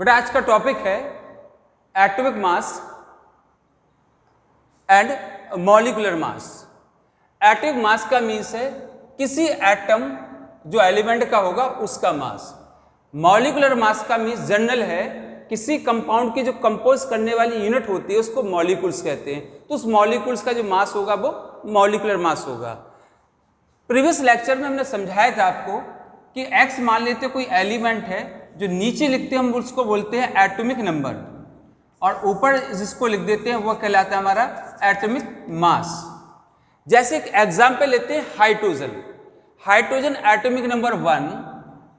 बेटा आज का टॉपिक है atomic mass and molecular mass. Atomic mass का मीन्स है किसी एटम जो एलिमेंट का होगा उसका मास। मॉलिक्यूलर मास का मीन्स जनरल है किसी कंपाउंड की जो कंपोज करने वाली यूनिट होती है उसको मॉलिक्यूल्स कहते हैं, तो उस मॉलिक्यूल्स का जो मास होगा वो मॉलिक्यूलर मास होगा। प्रीवियस लेक्चर में हमने समझाया था आपको कि x मान लेते कोई एलिमेंट है, जो नीचे लिखते हैं हम उसको बोलते हैं एटॉमिक नंबर और ऊपर जिसको लिख देते हैं वह कहलाता है हमारा एटॉमिक मास। जैसे एक एग्जाम्पल लेते हैं hydrogen. Hydrogen atomic number 1,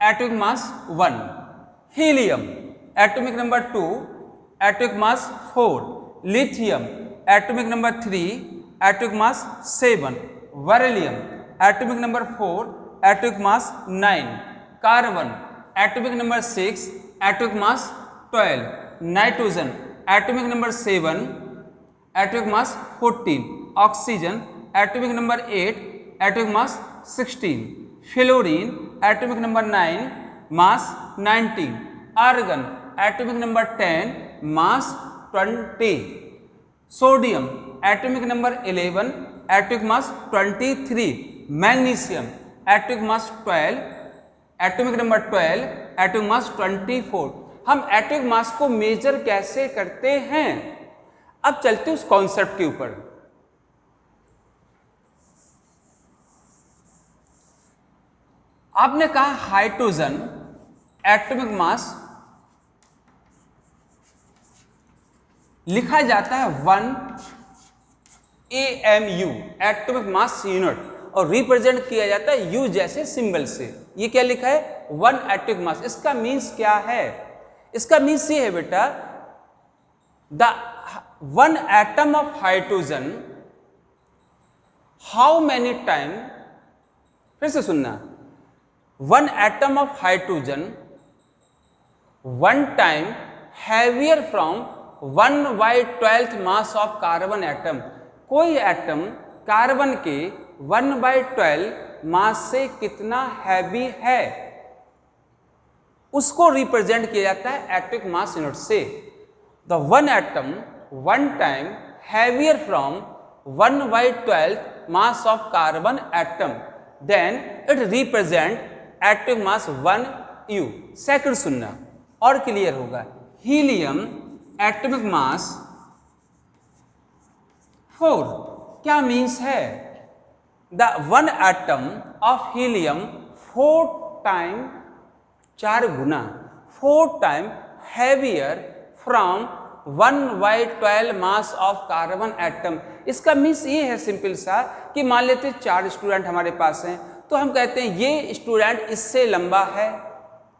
atomic mass 1। Helium atomic number 2, atomic mass 4। Lithium atomic number 3, atomic mass 7। Beryllium atomic number 4, atomic mass 9। Carbon atomic number 6, atomic mass 12। Nitrogen atomic number 7, atomic mass 14। Oxygen atomic number 8, atomic mass 16। Fluorine atomic number 9, मास 19। Argon atomic number 10, मास 20। Sodium atomic number 11, atomic mass 23। Magnesium atomic mass 12, atomic number 12, atomic mass 24। हम atomic mass को major कैसे करते हैं, अब चलते हैं उस concept के ऊपर। आपने कहा हाइड्रोजन एटॉमिक मास लिखा जाता है 1 AMU, एटॉमिक मास यूनिट, और रिप्रेजेंट किया जाता है U जैसे सिंबल से। ये क्या लिखा है 1 एटॉमिक मास। इसका मीन्स क्या है? इसका मीन्स ये है बेटा, the 1 atom of hydrogen how many time, फिर से सुनना, 1 atom of hydrogen 1 time heavier from 1/12 mass of carbon atom. कोई एटम कार्बन के 1/12 मास से कितना हैवी है उसको रिप्रेजेंट किया जाता है एटॉमिक मास यूनिट से। The 1 atom 1 time heavier from 1/12 mass of carbon atom, then it represent atomic mass 1 U। Second सुनना और क्लियर होगा। Helium atomic mass 4। क्या मीन्स है? The 1 atom of helium 4 time, 4 गुना, 4 time heavier from 1/12 mass of carbon atom. इसका means ये है simple सा कि मान लेते 4 स्टूडेंट हमारे पास हैं, तो हम कहते हैं ये स्टूडेंट इससे लंबा है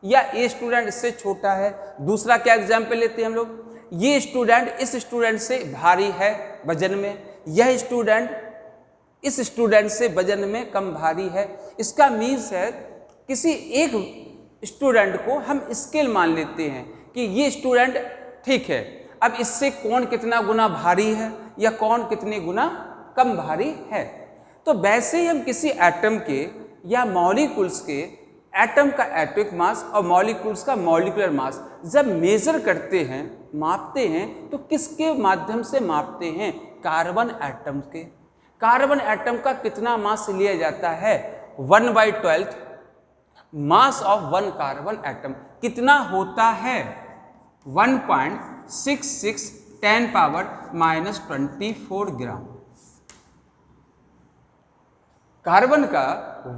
या ये स्टूडेंट इससे छोटा है। दूसरा क्या एग्जाम्पल लेते हैं हम लोग, ये स्टूडेंट इस स्टूडेंट से भारी है वजन में, यह स्टूडेंट इस स्टूडेंट से वजन में कम भारी है। इसका मीन्स है किसी एक स्टूडेंट को हम स्केल मान लेते हैं कि ये स्टूडेंट ठीक है, अब इससे कौन कितना गुना भारी है या कौन कितने गुना कम भारी है। तो वैसे ही हम किसी एटम के या मॉलिक्यूल्स के, एटम का एटॉमिक मास और मॉलिक्यूल्स का मॉलिक्यूलर मास जब मेजर करते हैं, मापते हैं, तो किसके माध्यम से मापते हैं? कार्बन एटम के। कार्बन एटम का कितना मास लिया जाता है? 1/12 मास ऑफ 1 कार्बन एटम कितना होता है? 1.66 10⁻⁻24 ग्राम। कार्बन का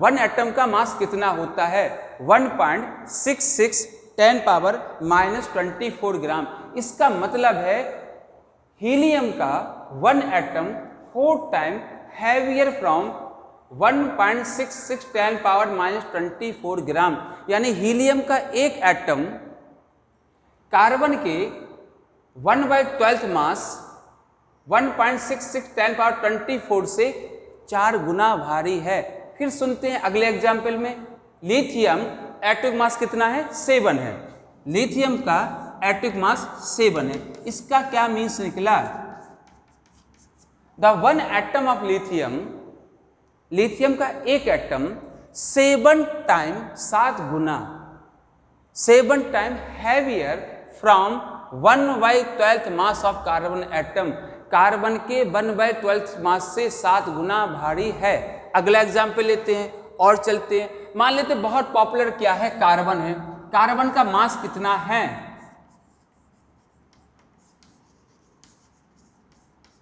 1 एटम का मास कितना होता है? 1.66 10⁻⁻24 ग्राम। इसका मतलब है हीलियम का 1 एटम 4 टाइम हैवियर फ्रॉम 1.66 10⁻⁻24 ग्राम। यानी हीलियम का एक एटम कार्बन के 1/12 मास 1.66 10⁻24 से 4 गुना भारी है। फिर सुनते हैं अगले एग्जाम्पल में, लिथियम एटॉमिक मास कितना है? 7 है। लिथियम का एटॉमिक मास 7 है। इसका क्या मीन्स निकला? The 1 atom of lithium, lithium का एक atom 7 time 7 Guna 7 time heavier from 1/12 mass of carbon atom, carbon के 1/12 मास से 7 गुना भारी है। अगला एग्जाम्पल लेते हैं और चलते हैं। मान लेते हैं बहुत पॉपुलर क्या है, कार्बन है। कार्बन का मास कितना है,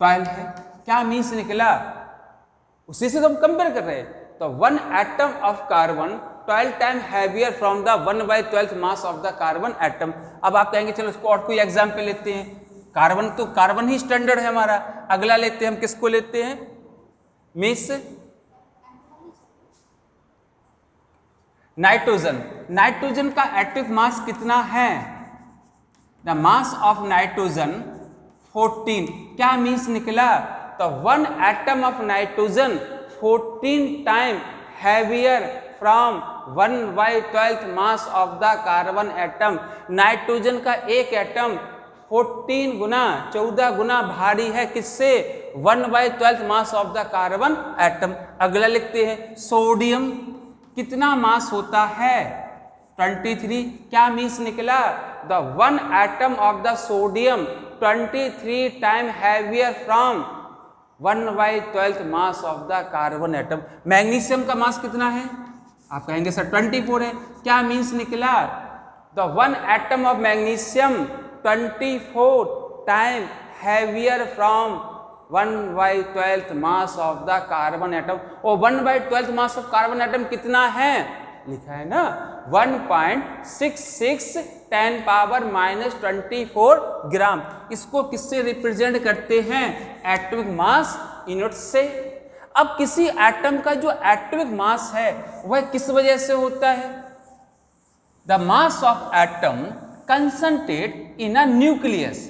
12 है। क्या मीन्स निकला, उसी से तो हम कंपेयर कर रहे हैं। तो 1 atom of carbon 12 time heavier from the 1/12 mass of the carbon atom. अब आप कहेंगे चलो उसको और कोई एग्जाम्पल लेते हैं। कार्बन तो कार्बन ही स्टैंडर्ड है हमारा। अगला लेते हैं हम, किसको लेते हैं, मिस नाइट्रोजन। नाइट्रोजन का एटॉमिक मास कितना है, द मास ऑफ नाइट्रोजन 14। क्या मीन्स निकला, तो 1 atom of nitrogen 14 time heavier from 1/12 mass of the carbon atom. Nitrogen का एक एटम 14 गुना 14 गुना भारी है, किससे, 1/12 mass of the carbon atom. अगला लिखते हैं, सोडियम कितना मास होता है, 23। क्या मीन्स निकला, the 1 atom of the sodium 23 time heavier from 1/12 mass of the carbon atom. Magnesium का मास कितना है, आप कहेंगे सर 24 है। क्या मीन्स निकला, the 1 atom of magnesium 24 time heavier from 1/12 mass of the carbon atom. और 1/12 मास ऑफ कार्बन एटम कितना है, लिखा है ना 1.66 10⁻⁻24 ग्राम। इसको किससे रिप्रेजेंट करते हैं, एटॉमिक मास यूनिट से। अब किसी एटम का जो एटॉमिक मास है वह किस वजह से होता है, the mass of atom concentrate in a nucleus.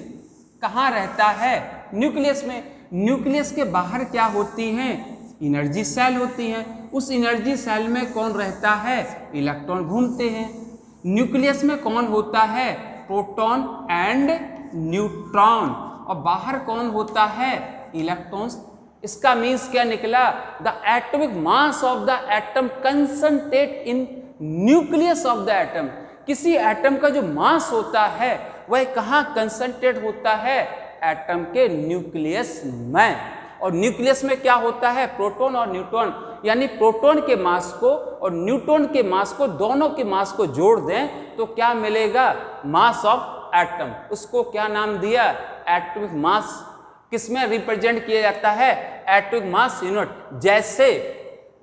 कहाँ रहता है, न्यूक्लियस में। न्यूक्लियस के बाहर क्या होती हैं, एनर्जी सेल होती हैं। उस एनर्जी सेल में कौन रहता है, इलेक्ट्रॉन घूमते हैं। न्यूक्लियस में कौन होता है, प्रोटॉन एंड न्यूट्रॉन। और बाहर कौन होता है, इलेक्ट्रॉन्स। इसका मीन्स क्या निकला, the atomic mass of the atom concentrate in nucleus of the atom. किसी एटम का जो मास होता है वह कहाँ कंसंट्रेट होता है, एटम के न्यूक्लियस में। और न्यूक्लियस में क्या होता है, प्रोटॉन और न्यूट्रॉन। यानी प्रोटॉन के मास को और न्यूट्रॉन के मास को, दोनों के मास को जोड़ दें तो क्या मिलेगा, मास ऑफ एटम। उसको क्या नाम दिया, एटॉमिक मास। किसमें रिप्रेजेंट किया जाता है, एटॉमिक मास यूनिट। जैसे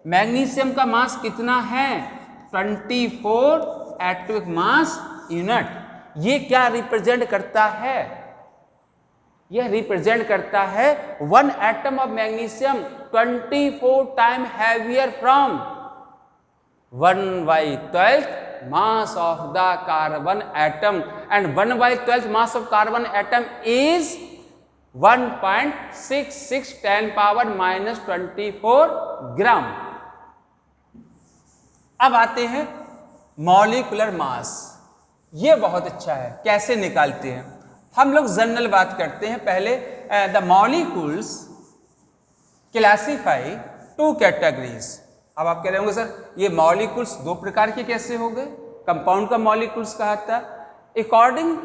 मैग्नीशियम का मास कितना है, 24 एटॉमिक मास यूनिट। ये क्या रिप्रेजेंट करता है, यह रिप्रेजेंट करता है 1 atom of magnesium 24 time heavier from 1/12 mass of the carbon atom. And 1/12 mass of carbon atom is 1.66 10⁻⁻24 ग्राम। अब आते हैं मॉलिक्यूलर मास। ये बहुत अच्छा है, कैसे निकालते हैं हम लोग, जनरल बात करते हैं पहले। The molecules classify 2 categories. अब आप कह रहे होंगे सर ये मॉलिक्यूल्स 2 प्रकार के कैसे हो गए, कंपाउंड का मॉलिक्यूल्स कहा था। अकॉर्डिंग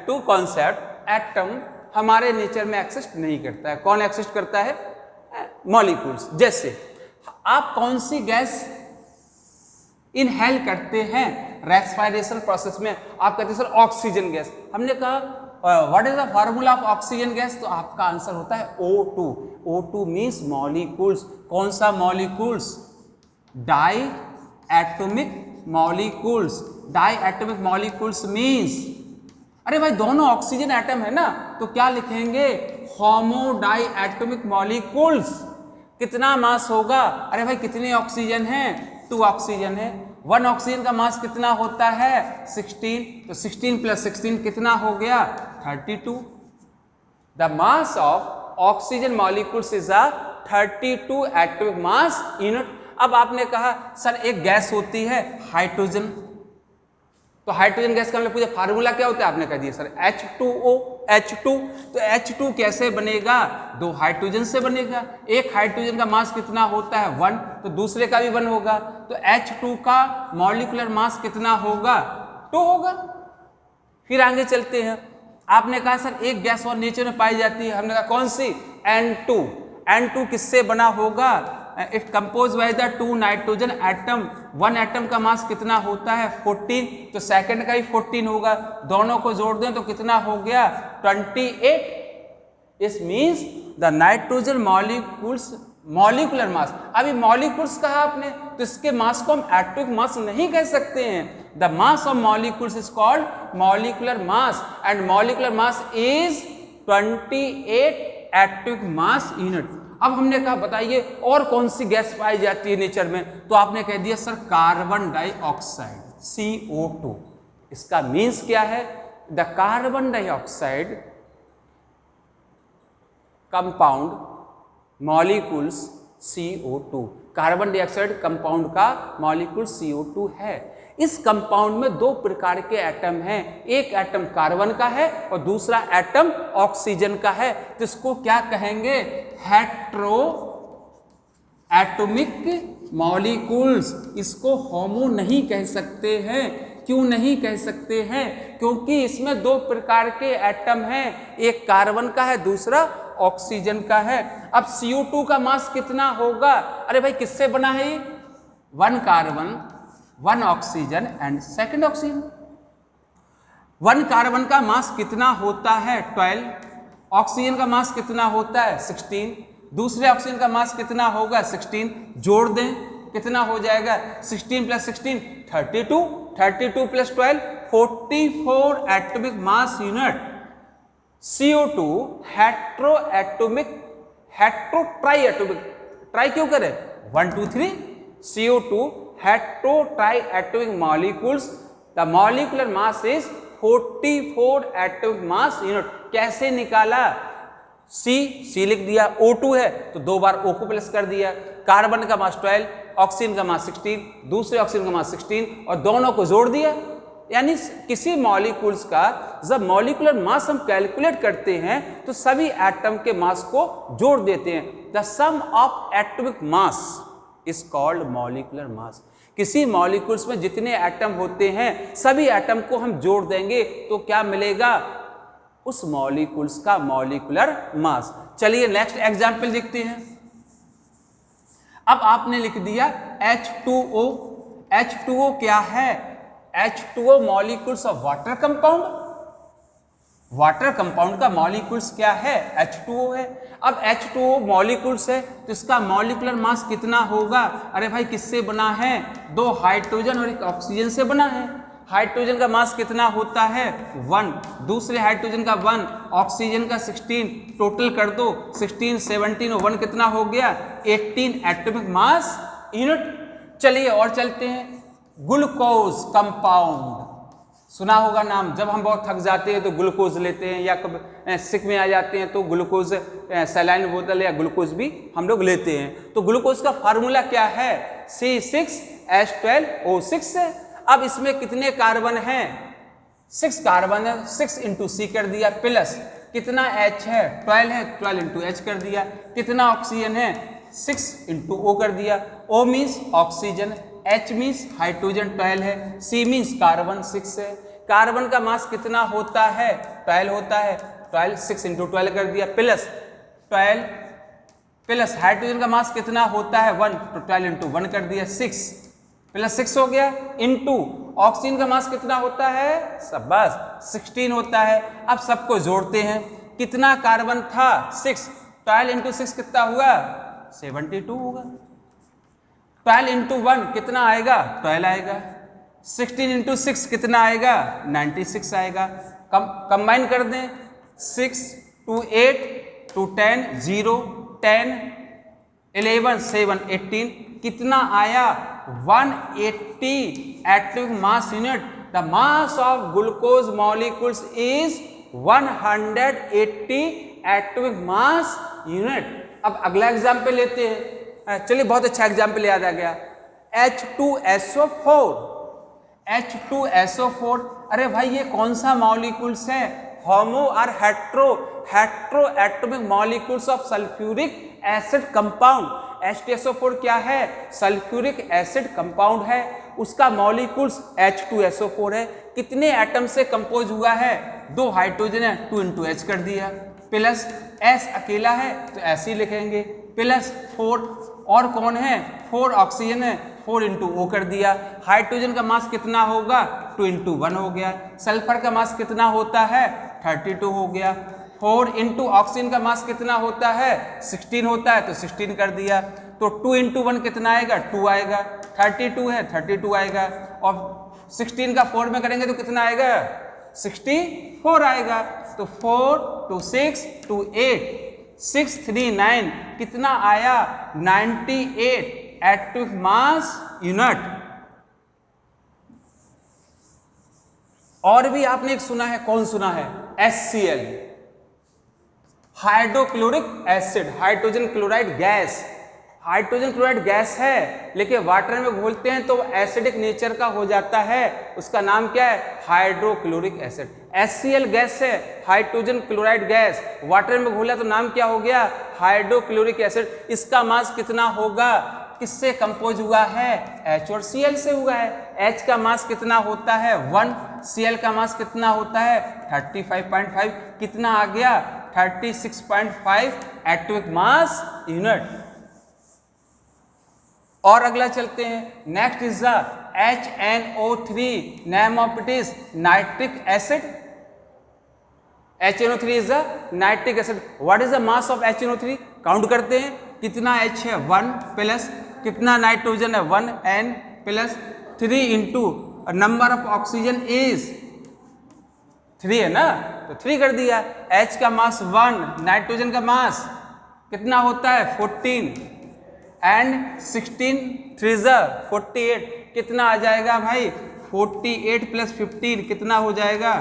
टू कॉन्सेप्ट एटम हमारे नेचर में एक्सिस्ट नहीं करता है। कौन एक्सिस्ट करता है, मॉलिक्यूल्स। जैसे आप कौन सी गैस इनहेल करते हैं रेस्पिरेशन प्रोसेस में, आप कहते हैं सर ऑक्सीजन गैस। हमने कहा what is the formula of oxygen gas, तो आपका आंसर होता है O2। O2 means molecules. कौन सा molecules, diatomic molecules. Diatomic molecules means, अरे भाई दोनों ऑक्सीजन एटम है ना, तो क्या लिखेंगे, होमो डाई एटॉमिक मॉलिक्यूल्स। कितना मास होगा, अरे भाई कितने ऑक्सीजन हैं, 2 ऑक्सीजन है। 1 ऑक्सीजन का मास कितना होता है, 16। तो 16 + 16 कितना हो गया, 32। The mass of oxygen molecules is a 32 atomic mass unit. अब आपने कहा सर एक गैस होती है हाइड्रोजन, तो हाइड्रोजन गैस का हमने पूछा फार्मूला क्या होता है, आपने कह दिया सर H2O, H2। तो H2 कैसे बनेगा, 2 हाइड्रोजन से बनेगा। एक हाइड्रोजन का मास कितना होता है, 1, तो दूसरे का भी 1 होगा। तो H2 का मॉलिक्यूलर मास कितना होगा, 2 होगा। फिर आगे चलते हैं। आपने कहा सर एक गैस और नेचर में पाई जाती है, हमने कहा कौन सी? N2। N2 किससे बना होगा? It compose by the 2 nitrogen atom. 1 atom का मास कितना होता है? 14, तो सेकंड का ही 14 होगा, दोनों को जोड़ दें तो कितना हो गया? 28। इस means the nitrogen molecular mass. अभी मॉलिक्यूल्स कहा आपने, तो इसके मास को हम एटॉमिक मास नहीं कह सकते हैं। The mass of molecules is called molecular mass and molecular mass is 28 atomic mass unit. अब हमने कहा बताइए और कौन सी गैस पाई जाती है नेचर में, तो आपने कह दिया सर कार्बन डाइऑक्साइड, CO2। इसका मीन्स क्या है? The carbon dioxide compound molecules CO2। Carbon dioxide compound का मॉलिक्यूल CO2 है। इस कंपाउंड में 2 प्रकार के एटम हैं, एक एटम कार्बन का है और दूसरा एटम ऑक्सीजन का है। तो इसको क्या कहेंगे? Hetero atomic molecules. इसको होमो नहीं कह सकते हैं। क्यों नहीं कह सकते हैं? क्योंकि इसमें 2 प्रकार के एटम हैं, एक कार्बन का है दूसरा ऑक्सीजन का है। अब CO2 का मास कितना होगा? अरे भाई किससे बना है ये? 1 carbon 1 oxygen and second oxygen. 1 carbon का मास कितना होता है? 12। ऑक्सीजन का मास कितना होता है? 16। दूसरे ऑक्सीजन का मास कितना होगा? 16। जोड़ दें कितना हो जाएगा? 16 + 16 32, 32 + 12 44 atomic mass unit. CO2 try atomic, try क्यों करें? 1 2 3 CO2 try atomic molecules. The molecular mass is 44 atomic mass unit. कैसे निकाला? C लिख दिया, O2 है तो 2 बार O को प्लस कर दिया। कार्बन का मास 12, ऑक्सीजन का मास 16, दूसरे ऑक्सीजन का मास 16 और दोनों को जोड़ दिया। यानी किसी मॉलिक्यूल्स का जब मॉलिक्यूलर मास हम कैलकुलेट करते हैं तो सभी एटम के मास को जोड़ देते हैं। The sum of atomic mass is called molecular mass. किसी मॉलिक्यूल्स में जितने एटम होते हैं सभी एटम को हम जोड़ देंगे तो क्या मिलेगा? उस मॉलिक्यूल्स का मॉलिक्यूलर मास। चलिए नेक्स्ट एग्जांपल देखते हैं। अब आपने लिख दिया H2O। H2O क्या है? H2O molecules of water compound. Water compound का मॉलिक्यूल्स क्या है? H2O है। अब H2O मॉलिक्यूल्स है तो इसका मॉलिक्यूलर मास कितना होगा? अरे भाई किससे बना है? 2 हाइड्रोजन और 1 ऑक्सीजन से बना है। हाइड्रोजन का मास कितना होता है? 1, दूसरे हाइड्रोजन का 1, ऑक्सीजन का 16, टोटल कर दो 16 17 और 1 कितना हो गया? 18 एटॉमिक मास यूनिट। चलिए और चलते हैं। ग्लूकोज कंपाउंड, सुना होगा नाम। जब हम बहुत थक जाते हैं तो ग्लूकोज लेते हैं, या कभी सिक में आ जाते हैं तो ग्लूकोज सलाइन बोतल या ग्लूकोज भी हम लोग लेते हैं। तो ग्लूकोज का फार्मूला क्या है? C6H12O6 है। अब इसमें कितने कार्बन हैं? 6 कार्बन है, 6 × C कर दिया, प्लस कितना H है? 12 है, 12 × H कर दिया। कितना ऑक्सीजन है? 6 × O कर दिया। O means oxygen, H means hydrogen 12 है, C मीन्स कार्बन 6 है। कार्बन का मास कितना होता है? 12 होता है, 12 6 × 12 कर दिया, प्लस 12 प्लस हाइड्रोजन का मास कितना होता है? 1, तो 12 × 1 कर दिया, 6 प्लस 6 हो गया, इनटू ऑक्सीजन का मास कितना होता है? सब बस 16 होता है। अब सबको जोड़ते हैं। कितना कार्बन था? 6, 12 × 6 कितना हुआ? 72 होगा। 12 × 1 कितना आएगा? 12 आएगा। 16 × 6 कितना आएगा? 96 आएगा। कंबाइन कर दें, 6 2 8 2 10 0 10 11 7 18 कितना आया? 180 atomic mass unit. The mass of glucose molecules is 180 atomic mass unit. अब अगला एग्जाम्पल लेते हैं। चलिए बहुत अच्छा एग्जाम्पल याद आ गया, H2SO4। H2SO4, अरे भाई ये कौन सा मॉलिक्यूल्स है? होमो और hetero atomic molecules of sulphuric acid compound. H2SO4 क्या है? सल्फ्यूरिक एसिड कंपाउंड है। उसका मॉलिक्यूल्स H2SO4 है। कितने एटम से कंपोज हुआ है? 2 हाइड्रोजन है, 2 into H कर दिया, प्लस S अकेला है तो ऐसे ही लिखेंगे, प्लस 4 और कौन है? 4 ऑक्सीजन है, 4 into O कर दिया। हाइड्रोजन का मास कितना होगा? 2 into 1 हो गया। सल्फर का मास कितना होता है? 32 हो गया। 4 into ऑक्सीजन का मास कितना होता है? 16 होता है तो 16 कर दिया। तो 2 into 1 कितना आएगा? 2 आएगा। 32 है, 32 आएगा, और 16 का 4 में करेंगे तो कितना आएगा? 64 आएगा। तो 4 to 6 to 8 6 3 9 कितना आया? 98 एटॉमिक मास यूनिट। और भी आपने एक सुना है, कौन सुना है? HCl, hydrochloric acid, hydrogen chloride gas. Hydrogen chloride gas है, लेकिन वाटर में घोलते हैं तो एसिडिक नेचर का हो जाता है। उसका नाम क्या है? Hydrochloric acid. HCl गैस है, हाइड्रोजन क्लोराइड गैस, वाटर में घोला तो नाम क्या हो गया? Hydrochloric acid. इसका मास कितना होगा? किससे कंपोज हुआ है? H और Cl से हुआ है। H का मास कितना होता है? 1। Cl का मास कितना होता है? 35.5। कितना आ गया? 36.5 एटॉमिक मास यूनिट। और अगला चलते हैं। Next is the HNO3, name of it is nitric acid. HNO3 is the nitric acid. What is the mass of HNO3? Count करते हैं, कितना H है? 1 प्लस कितना नाइट्रोजन है? 1 N plus 3 into number of oxygen is 3 है ना, तो 3 कर दिया। H का मास 1, नाइट्रोजन का मास कितना होता है? 14 एंड 16 3 48। कितना आ जाएगा भाई? 48 प्लस 15 कितना हो जाएगा?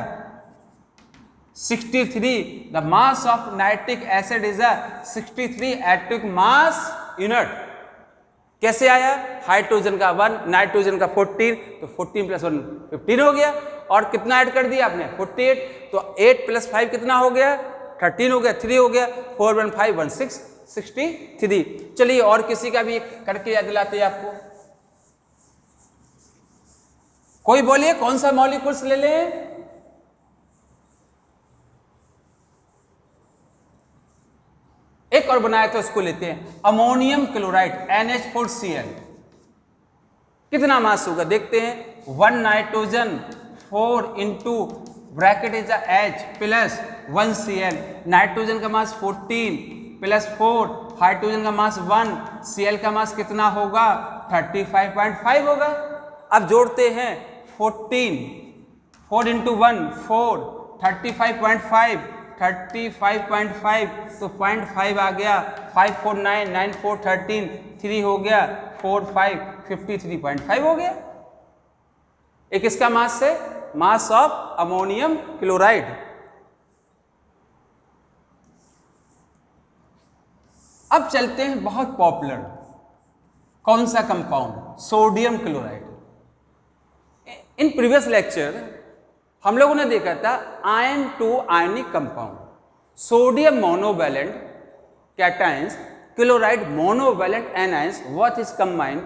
63। The mass of nitric acid is 63 atomic mass unit. कैसे आया? हाइड्रोजन का 1, नाइट्रोजन का 14, तो 14 प्लस 1 15 हो गया। और कितना ऐड कर दिया आपने? 48। तो 8 प्लस 5 कितना हो गया? 13 हो गया, 3 हो गया, 4 1 5 1 6 63। चलिए और किसी का भी करके याद दिलाते हैं आपको। कोई बोलिए कौन सा मॉलिक्यूल्स ले लें? एक और बनाया था उसको लेते हैं, अमोनियम क्लोराइड NH4Cl। कितना मास होगा देखते हैं। 1 nitrogen 4 into bracket is H plus 1 Cl। Nitrogen का मास 14 प्लस 4, हाइड्रोजन का मास 1, Cl का मास कितना होगा? 35.5 होगा। अब जोड़ते हैं 14, 4 इंटू 1 4, 35.5 35.5, तो 0.5 आ गया। 5 4 9 9 4 13, 3 हो गया, 4 5 53.5 हो गया। एक इसका मास है, मास ऑफ अमोनियम क्लोराइड। अब चलते हैं बहुत पॉपुलर, कौन सा compound? Sodium chloride. In previous lecture हम लोगों ने देखा था ion to ionic compound, sodium monovalent cations, chloride monovalent anions, what is combined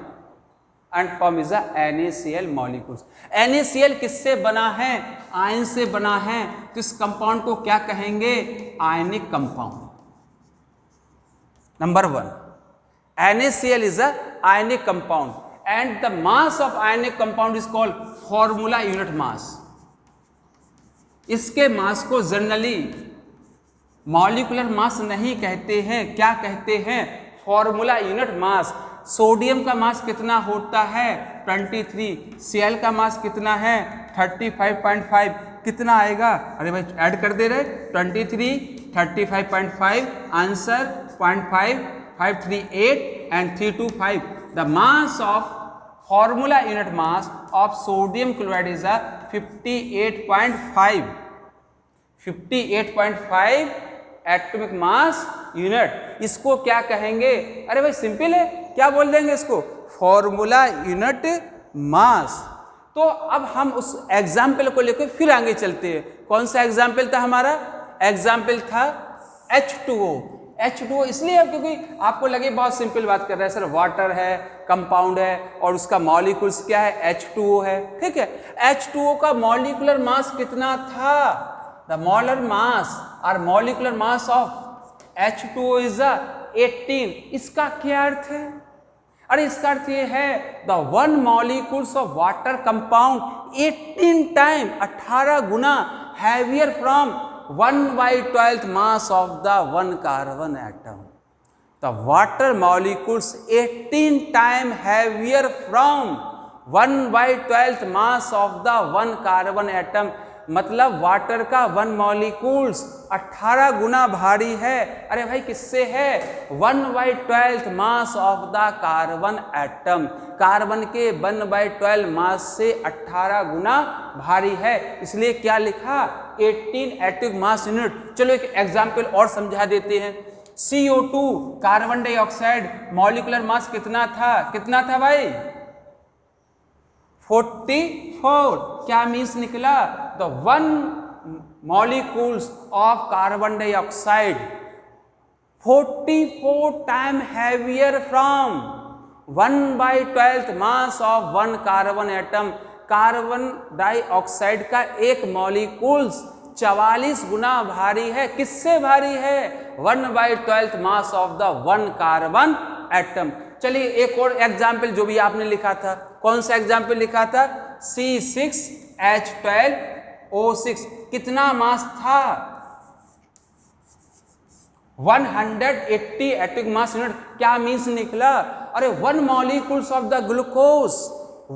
and form is a NaCl molecules। NaCl किससे बना है? आयन से बना है, तो इस कंपाउंड को क्या कहेंगे? Ionic compound. Number 1, NaCl is a ionic compound and the mass of ionic compound is called formula unit mass। इसके मास को जनरली मॉलिक्यूलर मास नहीं कहते हैं, क्या कहते हैं? Formula unit mass. सोडियम का मास कितना होता है? 23। Cl का मास कितना है? 35.5। कितना आएगा? अरे भाई ऐड कर दे रहे, 23 35.5, answer 0.5 538 and 325। The mass of formula unit mass of sodium chloride is 58.5 58.5 atomic mass unit. इसको क्या कहेंगे? अरे भाई सिंपल है, क्या बोल देंगे इसको? Formula unit mass. तो अब हम उस एग्जाम्पल को लेकर फिर आगे चलते हैं। कौन सा एग्जाम्पल था हमारा? एग्जाम्पल था H2O। H2O इसलिए है क्योंकि आपको लगे बहुत सिंपल बात कर रहे हैं सर, वाटर है, कंपाउंड है और उसका मॉलिक्यूल्स क्या है, H2O है, ठीक है। H2O का मॉलिक्यूलर मास कितना था, द मोलर मास और molecular mass of H2O is 18। इसका क्या अर्थ है, अरे इसका अर्थ ये है the one molecules of water compound 18 time 18 Guna heavier from 1/12 mass of the one carbon atom. The water molecules 18 time heavier from 1/12 mass of the one carbon atom, मतलब water का one molecules 18 गुना भारी है। अरे भाई किससे है, 1/12 mass of the carbon atom, carbon के 1/12 मास से 18 गुना भारी है, इसलिए क्या लिखा 18 एटॉमिक मास यूनिट। चलो एक एग्जाम्पल और समझा देते हैं। CO2 carbon dioxide molecular mass कितना था भाई, 44। क्या मीन्स निकला, the one molecules of carbon dioxide 44 time heavier from 1/12 mass of one carbon atom. Carbon dioxide का एक मॉलिक्यूल्स 44 गुना भारी है, किससे भारी है, 1/12 mass of the one carbon atom. चलिए एक और एग्जाम्पल जो भी आपने लिखा था, कौन सा एग्जाम्पल लिखा था, C6H12O6 कितना मास था, 180 एटॉमिक मास यूनिट। क्या मीन्स निकला, अरे one molecules of the glucose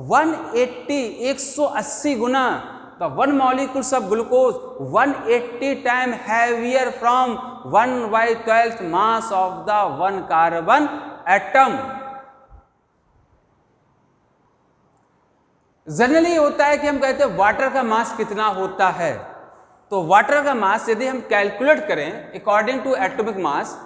180 180 Guna, the one molecules of glucose 180 time heavier from 1/12 mass of the one carbon atom. Generally होता है कि हम कहते हैं वाटर का मास कितना होता है, तो वाटर का मास यदि हम कैलकुलेट करें according to atomic mass,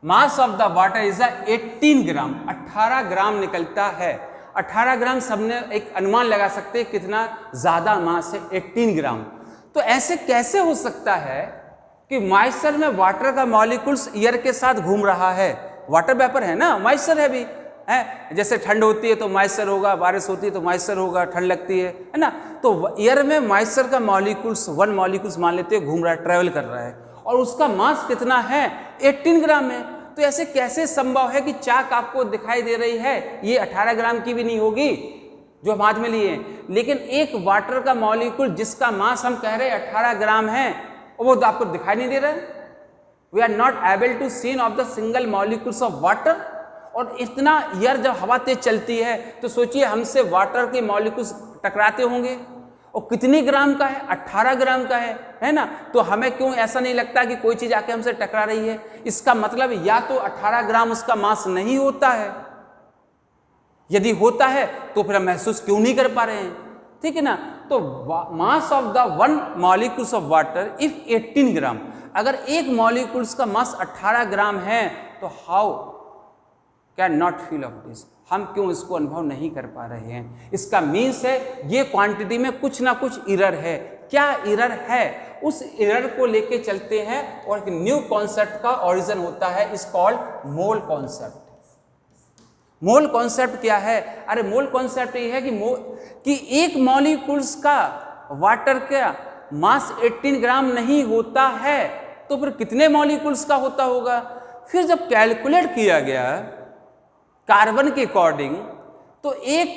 mass of the water is 18 gram, 18 gram निकलता है। 18 ग्राम सबने एक अनुमान लगा सकते हैं कितना ज्यादा मास है, 18 ग्राम। तो ऐसे कैसे हो सकता है कि मॉइस्चर में वाटर का मॉलिक्यूल्स एयर के साथ घूम रहा है, वाटर वेपर है ना, मॉइस्चर है भी है, जैसे ठंड होती है तो मॉइस्चर होगा, बारिश होती है तो मॉइस्चर होगा, ठंड लगती है ना, तो एयर में मॉइस्चर का मॉलिक्यूल्स, वन मॉलिक्यूल्स मान लेते हैं घूम रहा है, ट्रेवल कर रहा है, और उसका मास कितना है, 18 ग्राम है। तो ऐसे कैसे संभव है कि चाक आपको दिखाई दे रही है, ये 18 ग्राम की भी नहीं होगी जो हम हाथ में लिए हैं, लेकिन एक वाटर का मॉलिक्यूल जिसका मास हम कह रहे हैं 18 ग्राम है, वो तो आपको दिखाई नहीं दे रहा है। We are not able to seen of the single molecules of water. और इतना एयर जब हवा तेज चलती है तो सोचिए हमसे वाटर के मॉलिक्यूल्स टकराते होंगे, और कितनी ग्राम का है, 18 ग्राम का है ना। तो हमें क्यों ऐसा नहीं लगता कि कोई चीज़ आके हमसे टकरा रही है, इसका मतलब या तो 18 ग्राम उसका मास नहीं होता है, यदि होता है तो फिर हम महसूस क्यों नहीं कर पा रहे हैं, ठीक है ना। तो मास of the one molecules of water if 18 ग्राम, अगर एक मॉलिक्यूल्स का मास 18 ग्राम है तो how can not feel of this, हम क्यों इसको अनुभव नहीं कर पा रहे हैं। इसका मीन्स है ये क्वांटिटी में कुछ ना कुछ इरर है। क्या इरर है, उस इरर को लेके चलते हैं और एक न्यू कॉन्सेप्ट का ओरिजिन होता है, इस called mole concept. Mole concept क्या है, अरे मोल कॉन्सेप्ट ये है कि एक मॉलिक्यूल्स का वाटर का मास 18 ग्राम नहीं होता है तो फिर कितने मॉलिक्यूल्स का होता होगा। फिर जब कैलकुलेट किया गया कार्बन के अकॉर्डिंग तो एक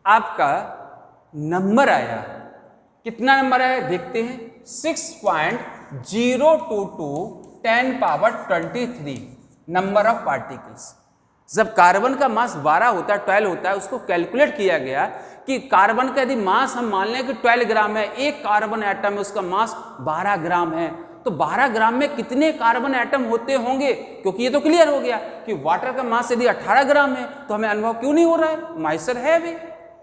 आपका नंबर आया, कितना नंबर आया देखते हैं, 6.022 10⁻23 नंबर ऑफ पार्टिकल्स। जब कार्बन का मास 12 होता है, 12 होता है, उसको कैलकुलेट किया गया कि कार्बन का यदि मास हम मान लें कि 12 ग्राम है, एक कार्बन एटम है उसका मास 12 ग्राम है, तो 12 ग्राम में कितने कार्बन एटम होते होंगे, क्योंकि ये तो क्लियर हो गया कि वाटर का मास यदि 18 ग्राम है तो हमें अनुभव क्यों नहीं हो रहा है, मॉइस्चर है अभी,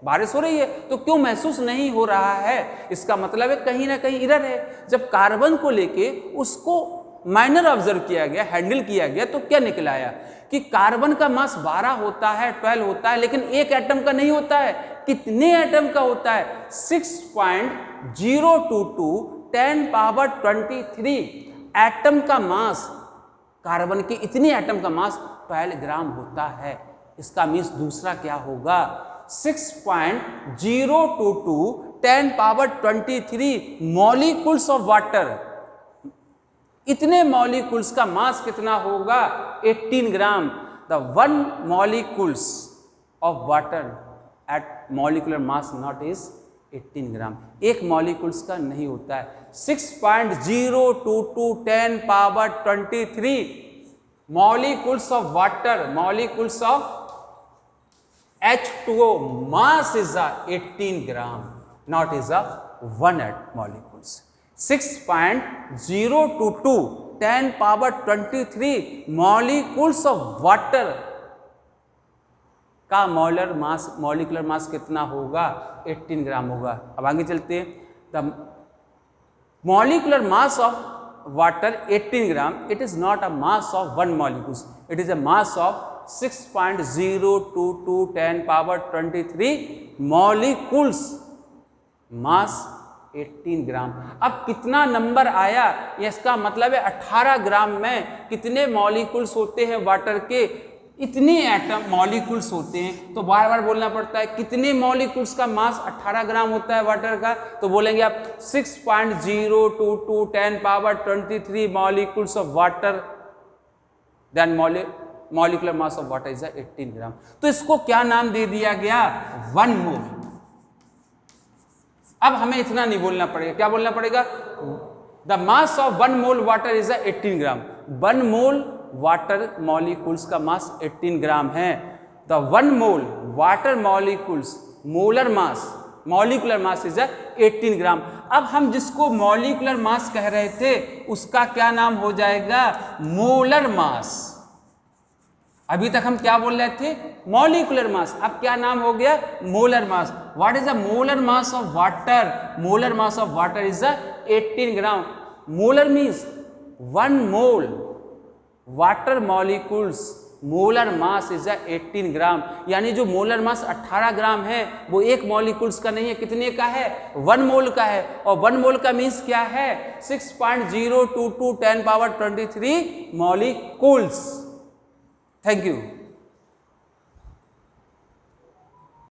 बारिश हो रही है तो क्यों महसूस नहीं हो रहा है। इसका मतलब है कहीं ना कहीं इरर है। जब कार्बन को लेके उसको माइनर ऑब्जर्व किया गया, हैंडल किया गया, तो क्या निकला आया कि कार्बन का मास 12 होता है, 12 होता है, लेकिन एक एटम का नहीं होता है। कितने एटम का होता है, 6.022 10⁻23। एटम का मास, कार्बन के इतने एटम का मास 12 ग्राम होता है। इसका मीन्स दूसरा क्या होगा, 6.022 10 पावर 23 मॉलिक्यूल्स ऑफ वाटर। इतने मॉलिक्यूल्स का मास कितना होगा, 18 gram. The 1 molecules of water at molecular mass not is 18 gram. एक मॉलिक्यूल्स का नहीं होता है। 6.022 10 power 23 molecules of water, molecules of H2O mass is a 18 gram, not is a 1 molecules. 6.022 10 power 23 molecules of water का molecular mass कितना होगा, 18 gram होगा। अब आगे चलते हैं। The molecular mass of water 18 gram, it is not a mass of 1 molecules, it is a mass of 6.022 10 power 23 molecules, mass 18 gram. अब कितना नंबर आया, इसका मतलब है 18 ग्राम में कितने मॉलिक्यूल्स होते हैं वाटर के, इतने एटम मॉलिक्यूल्स होते हैं। तो बार बार बोलना पड़ता है कितने मॉलिक्यूल्स का मास 18 ग्राम होता है वाटर का, तो बोलेंगे आप 6.022 10 power 23 molecules of water, then molecular mass of water is 18 gram. तो इसको क्या नाम दे दिया गया, 1 मोल। अब हमें इतना नहीं बोलना पड़ेगा, क्या बोलना पड़ेगा, the mass of 1 mole water is 18 gram. 1 mole water molecules का मास 18 ग्राम है। The 1 mole water molecules molar mass, molecular mass is 18 gram. अब हम जिसको मॉलिकुलर मास कह रहे थे उसका क्या नाम हो जाएगा, मोलर मास। अभी तक हम क्या बोल रहे थे, मॉलिकुलर मास, अब क्या नाम हो गया, molar mass. What is the molar mass of water, molar mass of water is 18 gram. Molar means 1 mole water molecules, molar mass is 18 ग्राम। यानी जो मोलर मास 18 ग्राम है वो एक मॉलिक्यूल्स का नहीं है, कितने का है, 1 मोल का है। और 1 मोल का मीन्स क्या है, 6.022 10 पावर 23 मॉलिक्यूल्स। Thank you.